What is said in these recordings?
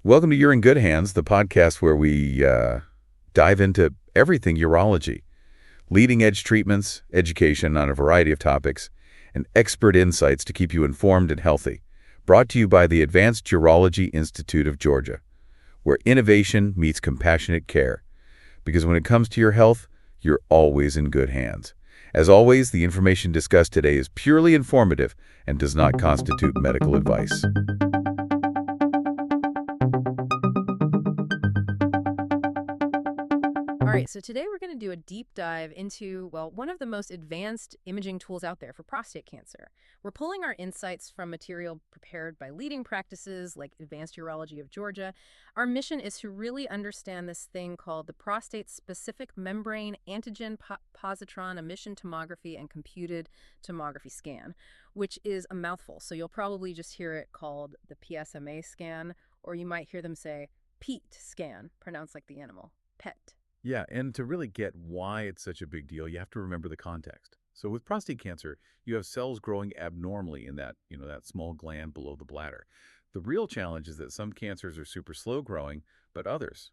Welcome to You're in Good Hands, the podcast where we dive into everything urology, leading-edge treatments, education on a variety of topics, and expert insights to keep you informed and healthy. Brought to you by the Advanced Urology Institute of Georgia, where innovation meets compassionate care. Because when it comes to your health, you're always in good hands. As always, the information discussed today is purely informative and does not constitute medical advice. All right, so today we're going to do a deep dive into, well, one of the most advanced imaging tools out there for prostate cancer. We're pulling our insights from material prepared by leading practices like Advanced Urology of Georgia. Our mission is to really understand this thing called the prostate-specific membrane antigen positron emission tomography and computed tomography scan, which is a mouthful. So you'll probably just hear it called the PSMA scan, or you might hear them say PET scan, pronounced like the animal, PET. Yeah, and to really get why it's such a big deal, you have to remember the context. So with prostate cancer, you have cells growing abnormally in that small gland below the bladder. The real challenge is that some cancers are super slow growing, but others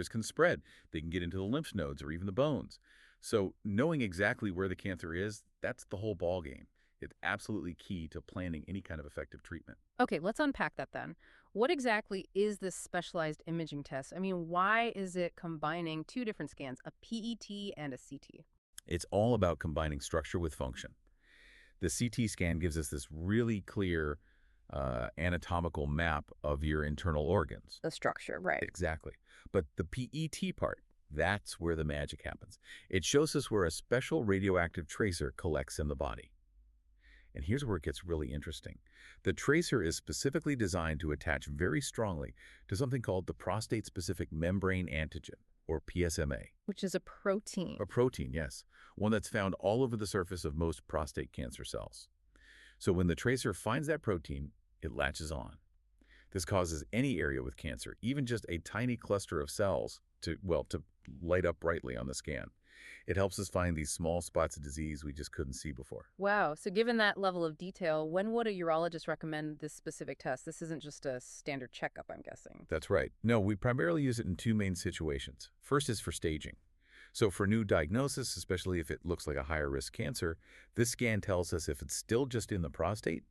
can spread. They can get into the lymph nodes or even the bones. So knowing exactly where the cancer is, that's the whole ball game. It's absolutely key to planning any kind of effective treatment. Okay, let's unpack that then. What exactly is this specialized imaging test? I mean, why is it combining two different scans, a PET and a CT? It's all about combining structure with function. The CT scan gives us this really clear anatomical map of your internal organs. The structure, right. Exactly. But the PET part, that's where the magic happens. It shows us where a special radioactive tracer collects in the body. And here's where it gets really interesting. The tracer is specifically designed to attach very strongly to something called the prostate-specific membrane antigen, or PSMA. Which is a protein. A protein, yes. One that's found all over the surface of most prostate cancer cells. So when the tracer finds that protein, it latches on. This causes any area with cancer, even just a tiny cluster of cells, to light up brightly on the scan. It helps us find these small spots of disease we just couldn't see before. Wow. So given that level of detail, when would a urologist recommend this specific test? This isn't just a standard checkup, I'm guessing. That's right. No, we primarily use it in two main situations. First is for staging. So for new diagnosis, especially if it looks like a higher risk cancer, this scan tells us if it's still just in the prostate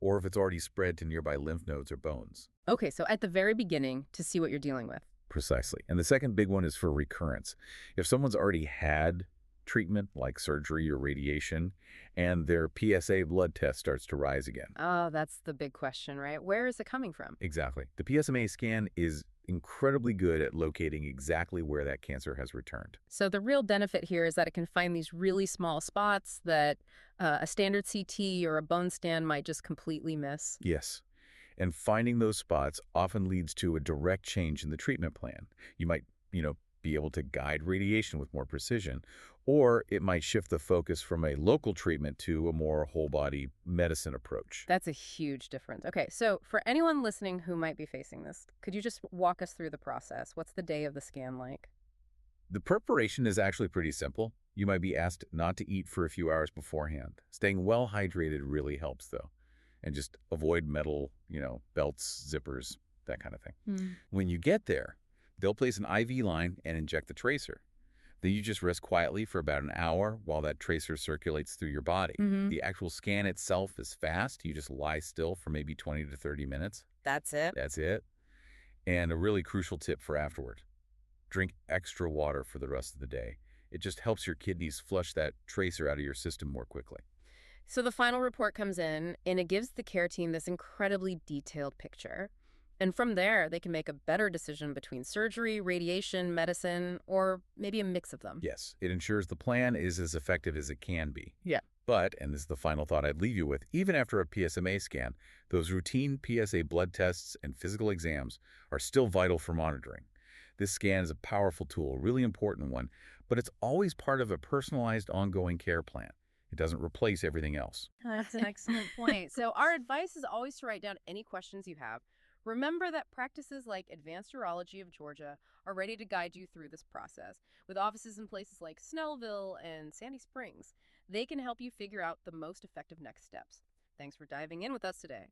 or if it's already spread to nearby lymph nodes or bones. Okay, so at the very beginning, to see what you're dealing with. Precisely. And the second big one is for recurrence. If someone's already had treatment like surgery or radiation and their PSA blood test starts to rise again. Oh, that's the big question, right? Where is it coming from? Exactly. The PSMA scan is incredibly good at locating exactly where that cancer has returned. So the real benefit here is that it can find these really small spots that a standard CT or a bone scan might just completely miss. Yes. And finding those spots often leads to a direct change in the treatment plan. You might, be able to guide radiation with more precision, or it might shift the focus from a local treatment to a more whole-body medicine approach. That's a huge difference. Okay, so for anyone listening who might be facing this, could you just walk us through the process? What's the day of the scan like? The preparation is actually pretty simple. You might be asked not to eat for a few hours beforehand. Staying well hydrated really helps, though. And just avoid metal, belts, zippers, that kind of thing. When you get there, they'll place an IV line and inject the tracer. Then you just rest quietly for about an hour while that tracer circulates through your body. The actual scan itself is fast. You just lie still for maybe 20 to 30 minutes. That's it? That's it. And a really crucial tip for afterward. Drink extra water for the rest of the day. It just helps your kidneys flush that tracer out of your system more quickly. So the final report comes in, and it gives the care team this incredibly detailed picture. And from there, they can make a better decision between surgery, radiation, medicine, or maybe a mix of them. Yes, it ensures the plan is as effective as it can be. Yeah. But, and this is the final thought I'd leave you with, even after a PSMA scan, those routine PSA blood tests and physical exams are still vital for monitoring. This scan is a powerful tool, a really important one, but it's always part of a personalized ongoing care plan. It doesn't replace everything else. That's an excellent point. So our advice is always to write down any questions you have. Remember that practices like Advanced Urology of Georgia are ready to guide you through this process. With offices in places like Snellville and Sandy Springs, they can help you figure out the most effective next steps. Thanks for diving in with us today.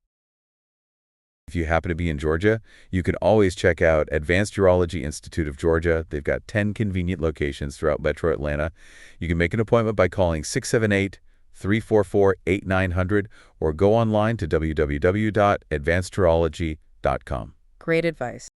If you happen to be in Georgia, you can always check out Advanced Urology Institute of Georgia. They've got 10 convenient locations throughout Metro Atlanta. You can make an appointment by calling 678-344-8900 or go online to www.advancedurology.com. Great advice.